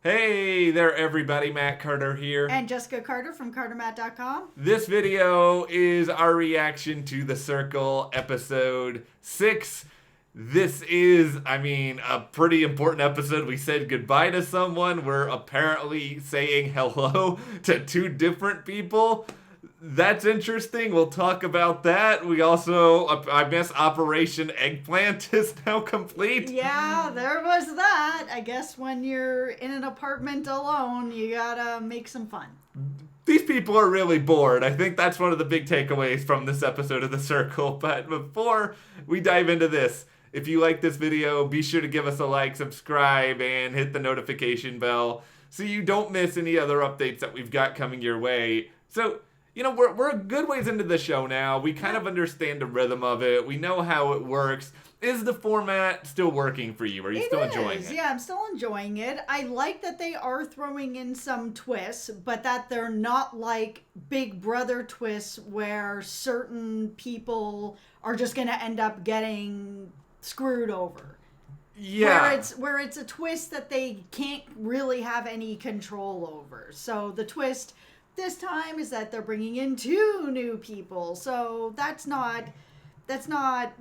Hey there, everybody. Matt Carter here. And Jessica Carter from CarterMatt.com. This video is our reaction to The Circle, episode 6. This is, a pretty important episode. We said goodbye to someone. We're apparently saying hello to two different people. That's interesting. We'll talk about that. We also, I guess, Operation Eggplant is now complete. Yeah, there was that. I guess when you're in an apartment alone, you gotta make some fun. These people are really bored. I think that's one of the big takeaways from this episode of The Circle. But before we dive into this, if you like this video, be sure to give us a like, subscribe, and hit the notification bell so you don't miss any other updates that we've got coming your way. So, we're a good ways into the show now. We kind of understand the rhythm of it. We know how it works. Is the format still working for you? Are you still enjoying it? Yeah, I'm still enjoying it. I like that they are throwing in some twists, but that they're not like Big Brother twists where certain people are just going to end up getting screwed over. Yeah. Where it's a twist that they can't really have any control over. So the twist this time is that they're bringing in two new people. So that's not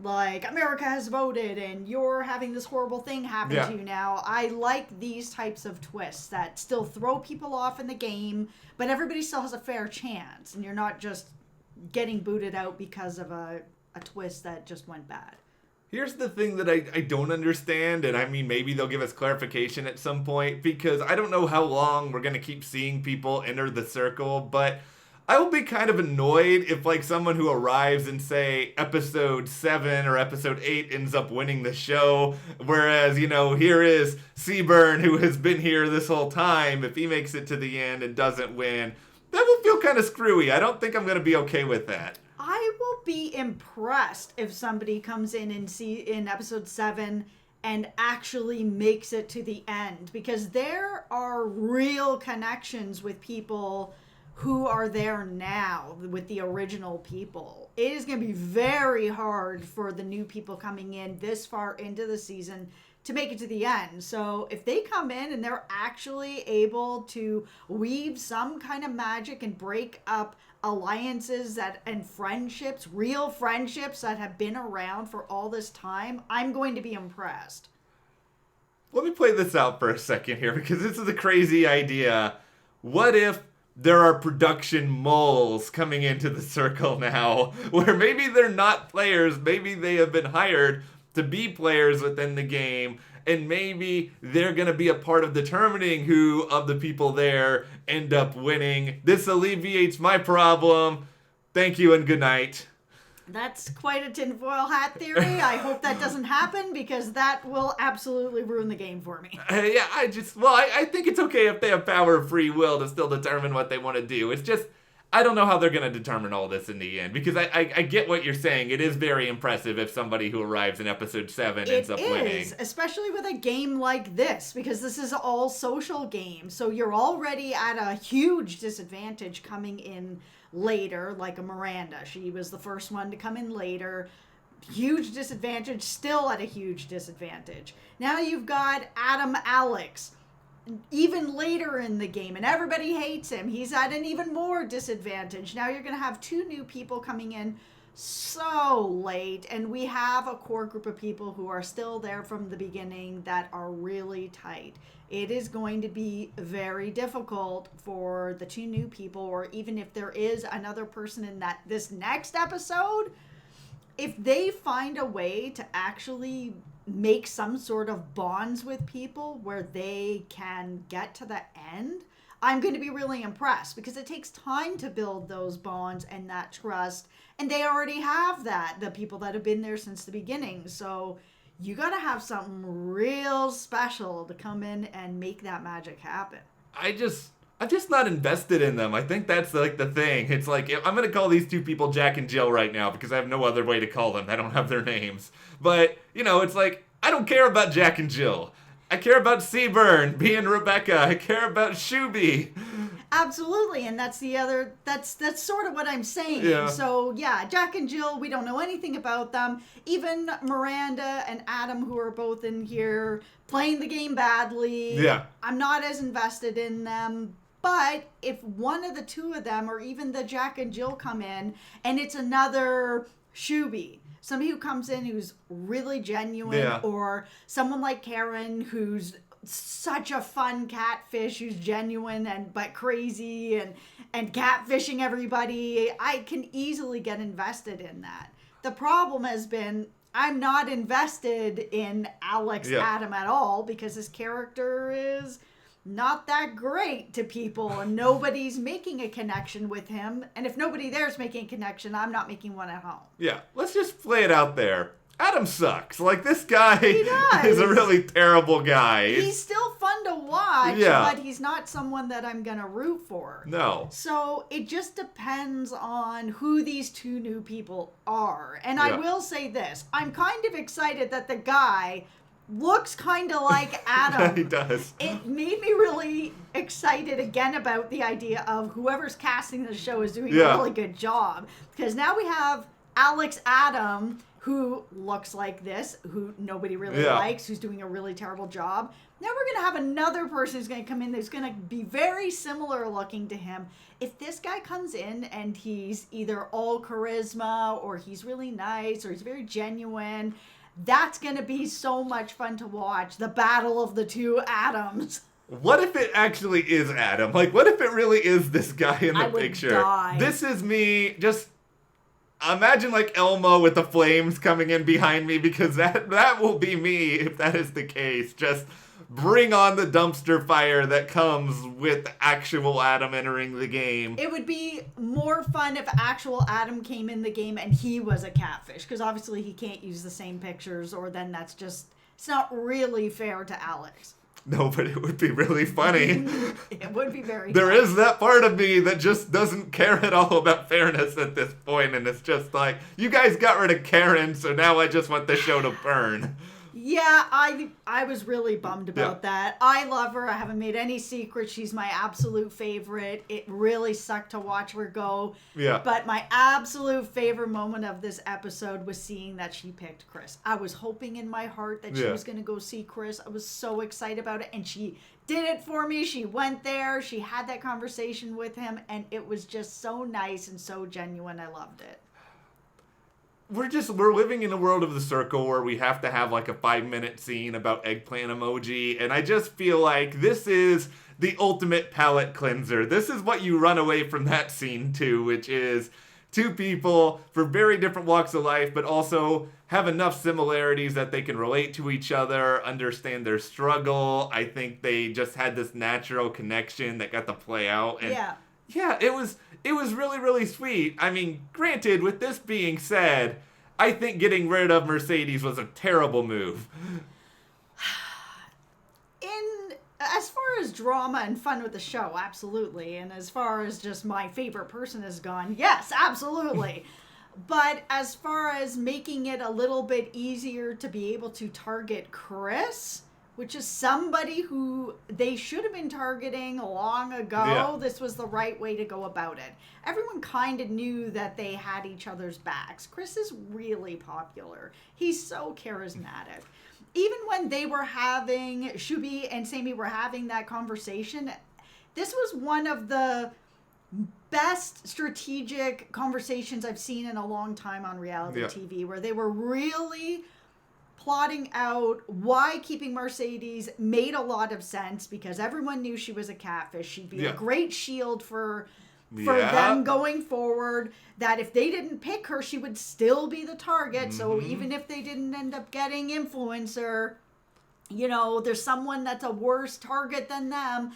like America has voted and you're having this horrible thing happen to you now. I like these types of twists that still throw people off in the game, but everybody still has a fair chance and you're not just getting booted out because of a twist that just went bad. Here's the thing that I don't understand, and maybe they'll give us clarification at some point, because I don't know how long we're going to keep seeing people enter the circle, but I will be kind of annoyed if, someone who arrives in, say, episode 7 or episode 8 ends up winning the show, whereas, here is Seaburn, who has been here this whole time. If he makes it to the end and doesn't win, that will feel kind of screwy. I don't think I'm going to be okay with that. I will be impressed if somebody comes in episode 7 and actually makes it to the end, because there are real connections with people who are there now with the original people. It is going to be very hard for the new people coming in this far into the season to make it to the end. So if they come in and they're actually able to weave some kind of magic and break up alliances and friendships, real friendships that have been around for all this time, I'm going to be impressed. Let me play this out for a second here, because this is a crazy idea. What if there are production moles coming into the circle now, where maybe they're not players, maybe they have been hired to be players within the game, and maybe they're going to be a part of determining who of the people there end up winning. This alleviates my problem. Thank you and good night. That's quite a tinfoil hat theory. I hope that doesn't happen, because that will absolutely ruin the game for me. I think it's okay if they have power of free will to still determine what they want to do. It's just, I don't know how they're going to determine all this in the end, because I get what you're saying. It is very impressive if somebody who arrives in episode 7 ends up winning. It is, especially with a game like this, because this is all social game. So you're already at a huge disadvantage coming in later, like a Miranda. She was the first one to come in later. Huge disadvantage, still at a huge disadvantage. Now you've got Adam Alex, even later in the game, and everybody hates him. He's at an even more disadvantage. Now you're going to have two new people coming in so late, and we have a core group of people who are still there from the beginning that are really tight. It is going to be very difficult for the two new people, or even if there is another person in this next episode, if they find a way to actually make some sort of bonds with people where they can get to the end, I'm going to be really impressed, because it takes time to build those bonds and that trust, and they already have that, the people that have been there since the beginning. So you got to have something real special to come in and make that magic happen. I'm just not invested in them. I think that's the thing. It's I'm going to call these two people Jack and Jill right now, because I have no other way to call them. I don't have their names. But, it's I don't care about Jack and Jill. I care about Seaburn being Rebecca. I care about Shuby. Absolutely, and that's sort of what I'm saying. Yeah. So yeah, Jack and Jill, we don't know anything about them. Even Miranda and Adam, who are both in here playing the game badly. Yeah. I'm not as invested in them. But if one of the two of them, or even the Jack and Jill, come in, and it's another Shuby, somebody who comes in who's really genuine, Yeah. or someone like Karen who's such a fun catfish, who's genuine but crazy and catfishing everybody, I can easily get invested in that. The problem has been I'm not invested in Alex Adam at all, because his character is not that great to people, and nobody's making a connection with him. And if nobody there's making a connection, I'm not making one at home. Yeah, let's just play it out there. Adam sucks. Like, this guy does. is a really terrible guy. He's still fun to watch, but he's not someone that I'm going to root for. No. So it just depends on who these two new people are. And I will say this. I'm kind of excited that the guy looks kind of like Adam. He does. It made me really excited again about the idea of whoever's casting the show is doing a really good job. Because now we have Alex Adam, who looks like this, who nobody really likes, who's doing a really terrible job. Now we're going to have another person who's going to come in that's going to be very similar looking to him. If this guy comes in and he's either all charisma, or he's really nice, or he's very genuine, that's going to be so much fun to watch. The battle of the two Adams. What if it actually is Adam? Like, what if it really is this guy in the picture? Die. This is me, just imagine like Elmo with the flames coming in behind me, because that will be me if that is the case. Just bring on the dumpster fire that comes with actual Adam entering the game. It would be more fun if actual Adam came in the game and he was a catfish, because obviously he can't use the same pictures, or then it's not really fair to Alex. No, but it would be really funny. It would be very There funny. is that part of me that just doesn't care at all about fairness at this point, and it's just like, you guys got rid of Karen, so now I just want the show to burn. Yeah, I was really bummed about that. I love her. I haven't made any secret. She's my absolute favorite. It really sucked to watch her go. Yeah. But my absolute favorite moment of this episode was seeing that she picked Chris. I was hoping in my heart that she was going to go see Chris. I was so excited about it, and she did it for me. She went there. She had that conversation with him, and it was just so nice and so genuine. I loved it. We're living in a world of the circle where we have to have like a 5-minute scene about eggplant emoji, and I just feel like this is the ultimate palate cleanser. This is what you run away from that scene to, which is two people for very different walks of life, but also have enough similarities that they can relate to each other, understand their struggle. I think they just had this natural connection that got to play out. And yeah, it was really, really sweet. I mean, granted, with this being said, I think getting rid of Mercedes was a terrible move. As far as drama and fun with the show, absolutely. And as far as just my favorite person has gone, yes, absolutely. But as far as making it a little bit easier to be able to target Chris, which is somebody who they should have been targeting long ago, this was the right way to go about it. Everyone kind of knew that they had each other's backs. Chris is really popular. He's so charismatic. Even when they were having, Shuby and Sammy were having that conversation, this was one of the best strategic conversations I've seen in a long time on reality TV, where they were really plotting out why keeping Mercedes made a lot of sense, because everyone knew she was a catfish. She'd be a great shield for them going forward, that if they didn't pick her, she would still be the target. So even if they didn't end up getting influencer, there's someone that's a worse target than them.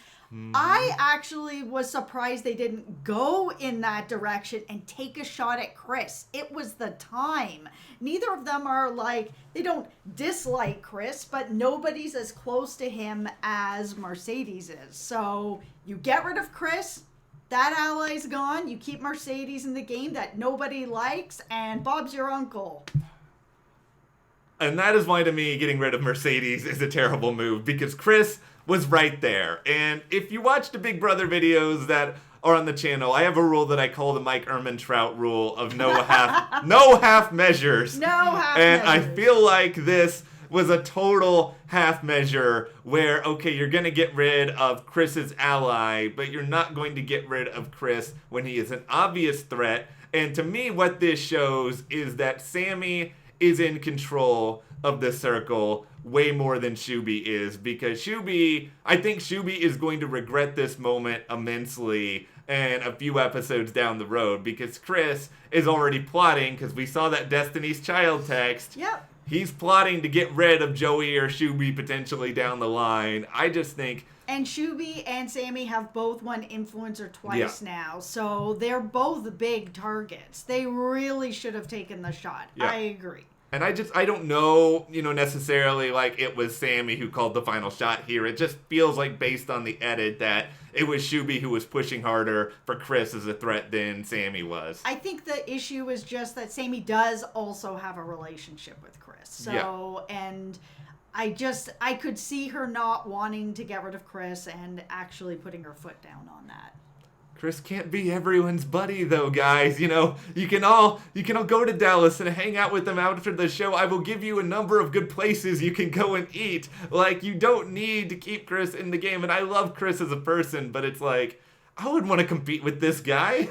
I actually was surprised they didn't go in that direction and take a shot at Chris. It was the time. Neither of them are they don't dislike Chris, but nobody's as close to him as Mercedes is. So you get rid of Chris, that ally's gone. You keep Mercedes in the game that nobody likes, and Bob's your uncle. And that is why, to me, getting rid of Mercedes is a terrible move, because Chris was right there. And if you watch the Big Brother videos that are on the channel, I have a rule that I call the Mike Ehrmantraut rule of no half measures. No half and measures. I feel like this was a total half measure where, okay, you're going to get rid of Chris's ally, but you're not going to get rid of Chris when he is an obvious threat. And to me, what this shows is that Sammy is in control of the circle way more than Shuby is, because I think Shuby is going to regret this moment immensely and a few episodes down the road, because Chris is already plotting, because we saw that Destiny's Child text. Yep. He's plotting to get rid of Joey or Shuby potentially down the line. I just think... And Shuby and Sammy have both won Influencer twice now, so they're both big targets. They really should have taken the shot. Yeah. I agree. And I don't know, necessarily like it was Sammy who called the final shot here. It just feels like, based on the edit, that it was Shuby who was pushing harder for Chris as a threat than Sammy was. I think the issue is just that Sammy does also have a relationship with Chris. So, and I could see her not wanting to get rid of Chris and actually putting her foot down on that. Chris can't be everyone's buddy, though, guys. You can all go to Dallas and hang out with them after the show. I will give you a number of good places you can go and eat. Like, you don't need to keep Chris in the game. And I love Chris as a person, but it's like, I wouldn't want to compete with this guy.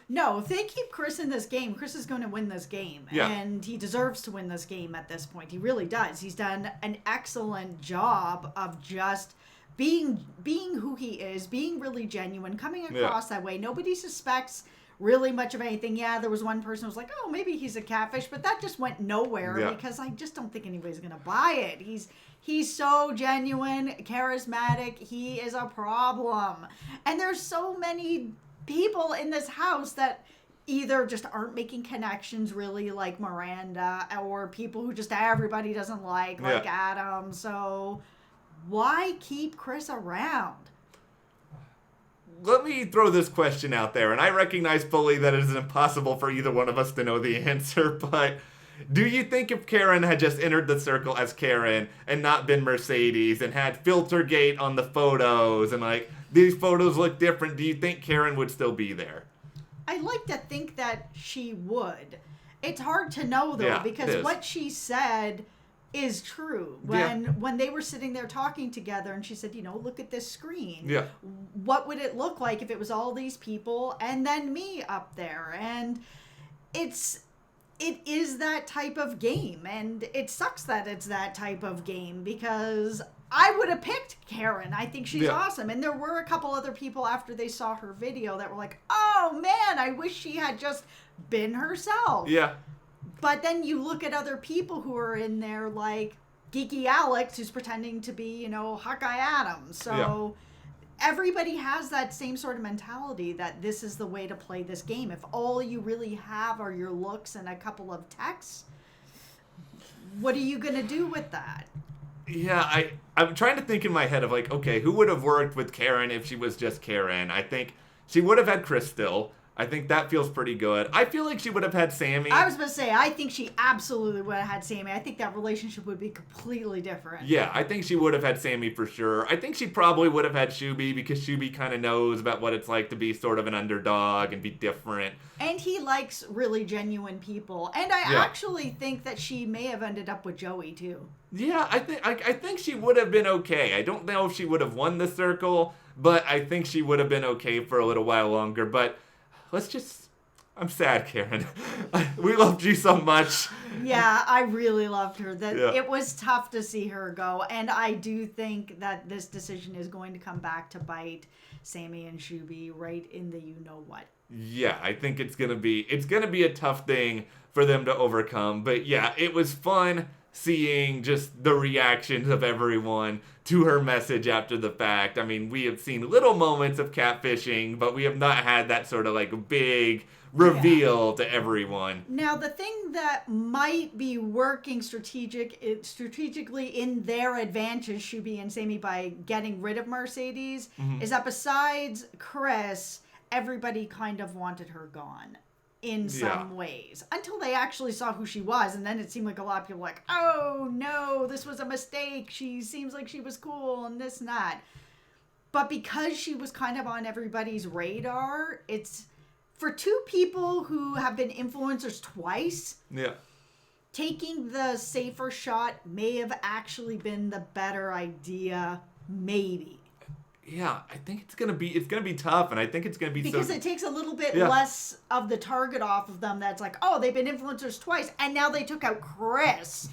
No, if they keep Chris in this game, Chris is going to win this game. Yeah. And he deserves to win this game at this point. He really does. He's done an excellent job of just being who he is, being really genuine, coming across that way. Nobody suspects really much of anything. Yeah, there was one person who was like, oh, maybe he's a catfish, but that just went nowhere because I just don't think anybody's going to buy it. He's so genuine, charismatic. He is a problem. And there's so many people in this house that either just aren't making connections really, like Miranda, or people who just everybody doesn't like Adam. So why keep Chris around? Let me throw this question out there, and I recognize fully that it is impossible for either one of us to know the answer, but do you think if Karen had just entered the circle as Karen and not been Mercedes and had Filtergate on the photos and like these photos look different, do you think Karen would still be there? I like to think that she would. It's hard to know though, because what she said is true. When they were sitting there talking together and she said, look at this screen. Yeah. What would it look like if it was all these people and then me up there? And it is that type of game, and it sucks that it's that type of game, because I would have picked Karen. I think she's awesome. And there were a couple other people after they saw her video that were like, oh man, I wish she had just been herself. Yeah. But then you look at other people who are in there, like Geeky Alex, who's pretending to be, Hawkeye Adams. So everybody has that same sort of mentality that this is the way to play this game. If all you really have are your looks and a couple of texts, what are you going to do with that? Yeah, I'm trying to think in my head of like, okay, who would have worked with Karen if she was just Karen? I think she would have had Chris still. I think that feels pretty good. I feel like she would have had Sammy. I was going to say, I think she absolutely would have had Sammy. I think that relationship would be completely different. Yeah, I think she would have had Sammy for sure. I think she probably would have had Shuby, because Shuby kind of knows about what it's like to be sort of an underdog and be different. And he likes really genuine people. And I actually think that she may have ended up with Joey, too. Yeah, I think she would have been okay. I don't know if she would have won the circle, but I think she would have been okay for a little while longer. But I'm sad, Karen. We loved you so much. Yeah, I really loved her. It was tough to see her go, and I do think that this decision is going to come back to bite Sammy and Shuby right in the you-know-what. Yeah, I think it's gonna be a tough thing for them to overcome. But yeah, it was fun seeing just the reactions of everyone to her message after the fact. I mean, we have seen little moments of catfishing, but we have not had that sort of like big reveal to everyone. Now, the thing that might be working strategically in their advantage, Shuby and Sammy, by getting rid of Mercedes, is that besides Chris, everybody kind of wanted her gone. in some ways until they actually saw who she was. And then it seemed like a lot of people were like, oh no, this was a mistake. She seems like she was cool and this and that. But because she was kind of on everybody's radar, it's for two people who have been influencers twice. Yeah. Taking the safer shot may have actually been the better idea, maybe. Yeah, I think it's gonna be tough, and I think it's gonna be because it takes a little bit less of the target off of them. That's like, oh, they've been influencers twice, and now they took out Chris.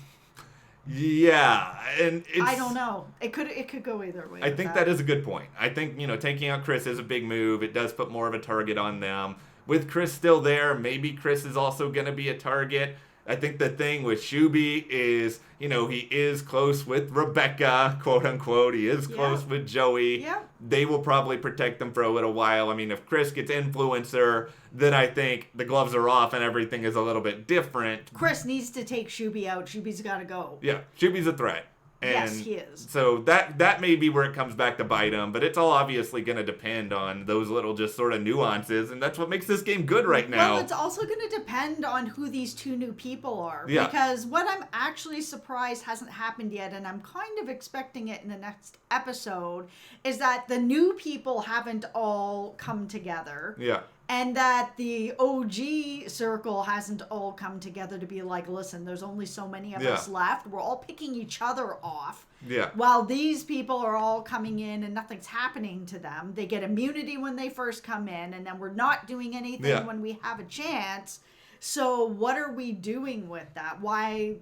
Yeah, and I don't know. It could go either way. I think that is a good point. I think taking out Chris is a big move. It does put more of a target on them. With Chris still there, maybe Chris is also gonna be a target. I think the thing with Shuby is, he is close with Rebecca, quote unquote. He is close with Joey. Yeah. They will probably protect them for a little while. I mean, if Chris gets influencer, then I think the gloves are off and everything is a little bit different. Chris needs to take Shuby out. Shuby's got to go. Yeah, Shuby's a threat. And yes, he is. So that may be where it comes back to bite him, but it's all obviously going to depend on those little just sort of nuances, and that's what makes this game good right now. Well, it's also going to depend on who these two new people are. Yeah. Because what I'm actually surprised hasn't happened yet, and I'm kind of expecting it in the next episode, is that the new people haven't all come together. Yeah. And that the OG circle hasn't all come together to be like, listen, there's only so many of us left. We're all picking each other off. Yeah. While these people are all coming in and nothing's happening to them. They get immunity when they first come in, and then we're not doing anything when we have a chance. So what are we doing with that? Why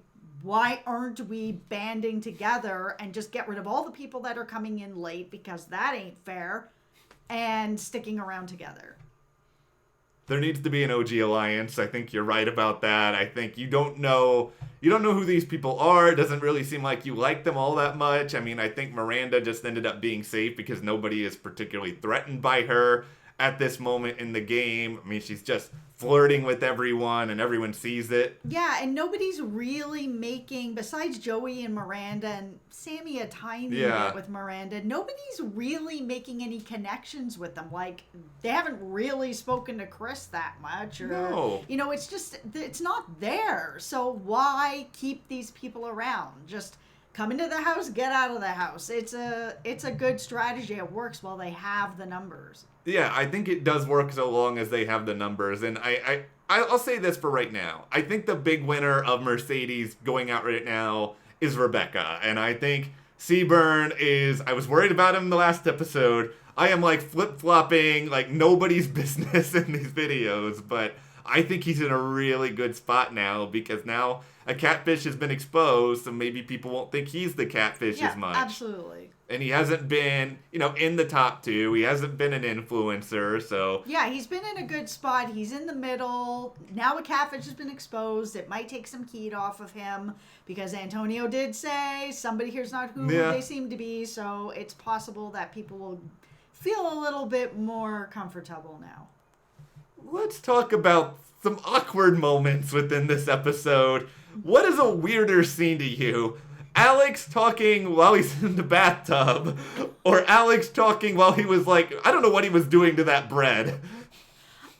aren't we banding together and just get rid of all the people that are coming in late, because that ain't fair, and sticking around together? There needs to be an OG alliance. I think you're right about that. I think you don't know who these people are. It doesn't really seem like you like them all that much. I mean, I think Miranda just ended up being safe because nobody is particularly threatened by her at this moment in the game. I mean, she's just flirting with everyone and everyone sees it. Yeah, and nobody's really making, besides Joey and Miranda and Sammy a tiny bit with Miranda, nobody's really making any connections with them. Like, they haven't really spoken to Chris that much. Or, no. It's just, it's not there. So why keep these people around? Just come into the house, get out of the house. It's a good strategy. It works while they have the numbers. Yeah, I think it does work so long as they have the numbers. And I'll say this for right now. I think the big winner of Mercedes going out right now is Rebecca. And I think Seaburn I was worried about him in the last episode. I am like flip-flopping like nobody's business in these videos. But I think he's in a really good spot now because now a catfish has been exposed. So maybe people won't think he's the catfish as much. Absolutely. And he hasn't been, in the top two. He hasn't been an influencer, so... Yeah, he's been in a good spot. He's in the middle. Now a catfish has been exposed. It might take some heat off of him, because Antonio did say somebody here's not who they seem to be, so it's possible that people will feel a little bit more comfortable now. Let's talk about some awkward moments within this episode. What is a weirder scene to you? Alex talking while he's in the bathtub, or Alex talking while he was I don't know what he was doing to that bread.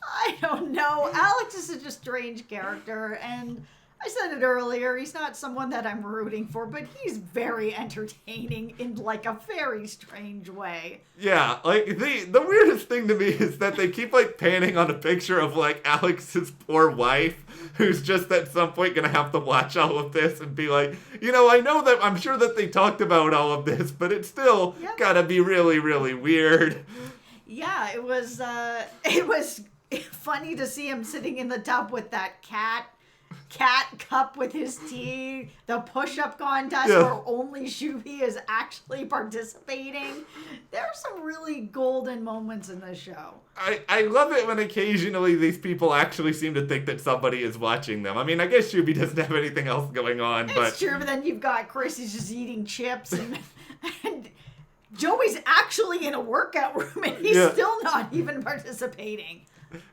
I don't know. Alex is such a strange character, and I said it earlier, he's not someone that I'm rooting for, but he's very entertaining in a very strange way. Yeah, the weirdest thing to me is that they keep panning on a picture of Alex's poor wife, who's just at some point gonna have to watch all of this and be like, I know that I'm sure that they talked about all of this, but it's still gotta be really, really weird. Yeah, it was funny to see him sitting in the tub with that cat cup with his tea, the push-up contest where only Shuby is actually participating. There are some really golden moments in this show. I love it when occasionally these people actually seem to think that somebody is watching them. I mean, I guess Shuby doesn't have anything else going on, but... It's true, but then you've got Chris, he's just eating chips, and Joey's actually in a workout room, and he's still not even participating.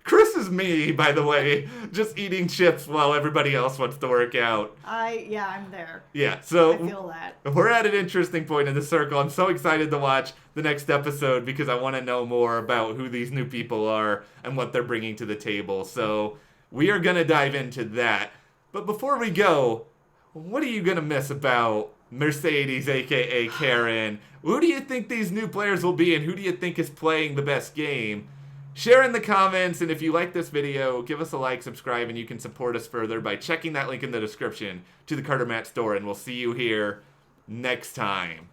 Chris is me, by the way, just eating chips while everybody else wants to work out. I'm there. Yeah, so I feel that. We're at an interesting point in the circle. I'm so excited to watch the next episode because I want to know more about who these new people are and what they're bringing to the table. So We are going to dive into that. But before we go, what are you going to miss about Mercedes, aka Karen? Who do you think these new players will be, and who do you think is playing the best game? Share in the comments, and if you like this video, give us a like, subscribe, and you can support us further by checking that link in the description to the Carter Matt store, and we'll see you here next time.